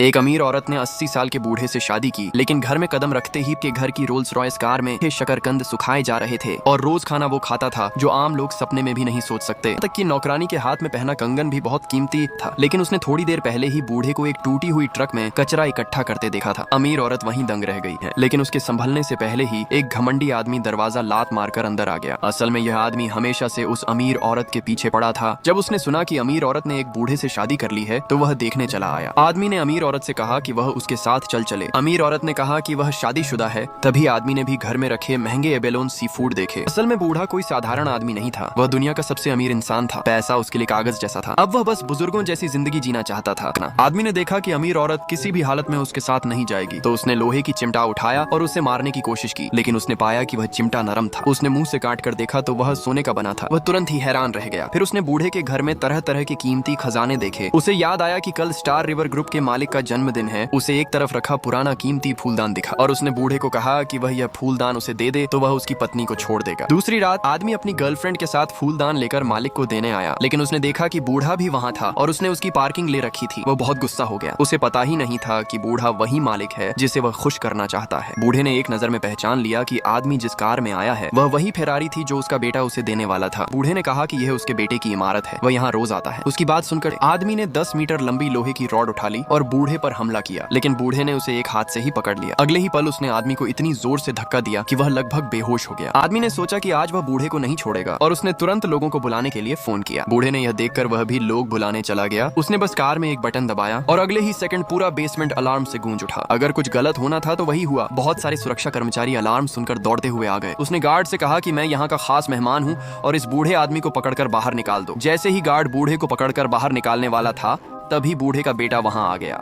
एक अमीर औरत ने 80 साल के बूढ़े से शादी की, लेकिन घर में कदम रखते ही के घर की रोल्स रॉयस कार में शकरकंद सुखाए जा रहे थे और रोज खाना वो खाता था जो आम लोग सपने में भी नहीं सोच सकते। तक कि नौकरानी के हाथ में पहना कंगन भी बहुत कीमती था, लेकिन उसने थोड़ी देर पहले ही बूढ़े को एक टूटी हुई ट्रक में कचरा इकट्ठा करते देखा था। अमीर औरत वहीं दंग रह गई है, लेकिन उसके संभलने से पहले ही एक घमंडी आदमी दरवाजा लात मारकर अंदर आ गया। असल में यह आदमी हमेशा से उस अमीर औरत के पीछे पड़ा था। जब उसने सुना कि अमीर औरत ने एक बूढ़े से शादी कर ली है तो वह देखने चला आया। आदमी ने अमीर औरत से कहा कि वह उसके साथ चल चले। अमीर औरत ने कहा कि वह शादीशुदा है। तभी आदमी ने भी घर में रखे महंगे एबेलोन सी फूड देखे। असल में बूढ़ा कोई साधारण आदमी नहीं था, वह दुनिया का सबसे अमीर इंसान था। पैसा उसके लिए कागज जैसा था। अब वह बस बुजुर्गों जैसी जिंदगी जीना चाहता था। आदमी ने देखा कि अमीर औरत किसी भी हालत में उसके साथ नहीं जाएगी, तो उसने लोहे की चिमटा उठाया और उसे मारने की कोशिश की, लेकिन उसने पाया कि वह चिमटा नरम था। उसने मुंह से काट कर देखा तो वह सोने का बना था। वह तुरंत ही हैरान रह गया। फिर उसने बूढ़े के घर में तरह तरह के कीमती खजाने देखे। उसे याद आया कि कल स्टार रिवर ग्रुप के मालिक का जन्मदिन है। उसे एक तरफ रखा पुराना कीमती फूलदान दिखा और उसने बूढ़े को कहा कि वह यह फूलदान उसे दे दे तो वह उसकी पत्नी को छोड़ देगा। दूसरी रात आदमी अपनी गर्लफ्रेंड के साथ फूलदान लेकर मालिक को देने आया, लेकिन उसने देखा कि बूढ़ा भी वहाँ था और उसने उसकी पार्किंग ले रखी थी। वह बहुत गुस्सा हो गया। उसे पता ही नहीं था कि बूढ़ा वही मालिक है जिसे वह खुश करना चाहता है। बूढ़े ने एक नजर में पहचान लिया कि आदमी जिस कार में आया है वह वही फेरारी थी जो उसका बेटा उसे देने वाला था। बूढ़े ने कहा कि यह उसके बेटे की इमारत है, वह यहाँ रोज आता है। उसकी बात सुनकर आदमी ने 10 मीटर लंबी लोहे की रॉड उठा ली और बूढ़े पर हमला किया, लेकिन बूढ़े ने उसे एक हाथ से ही पकड़ लिया। अगले ही पल उसने आदमी को इतनी जोर से धक्का दिया कि वह लगभग बेहोश हो गया। आदमी ने सोचा कि आज वह बूढ़े को नहीं छोड़ेगा और उसने तुरंत लोगों को बुलाने के लिए फोन किया। बूढ़े ने यह देखकर वह भी लोग बुलाने चला गया। उसने बस कार में एक बटन दबाया और अगले ही सेकंड पूरा बेसमेंट अलार्म से गूंज उठा। अगर कुछ गलत होना था तो वही हुआ। बहुत सारे सुरक्षा कर्मचारी अलार्म सुनकर दौड़ते हुए आ गए। उसने गार्ड से कहा कि मैं यहाँ का खास मेहमान हूँ और इस बूढ़े आदमी को पकड़कर बाहर निकाल दो। जैसे ही गार्ड बूढ़े को पकड़कर बाहर निकालने वाला था, तभी बूढ़े का बेटा वहां आ गया।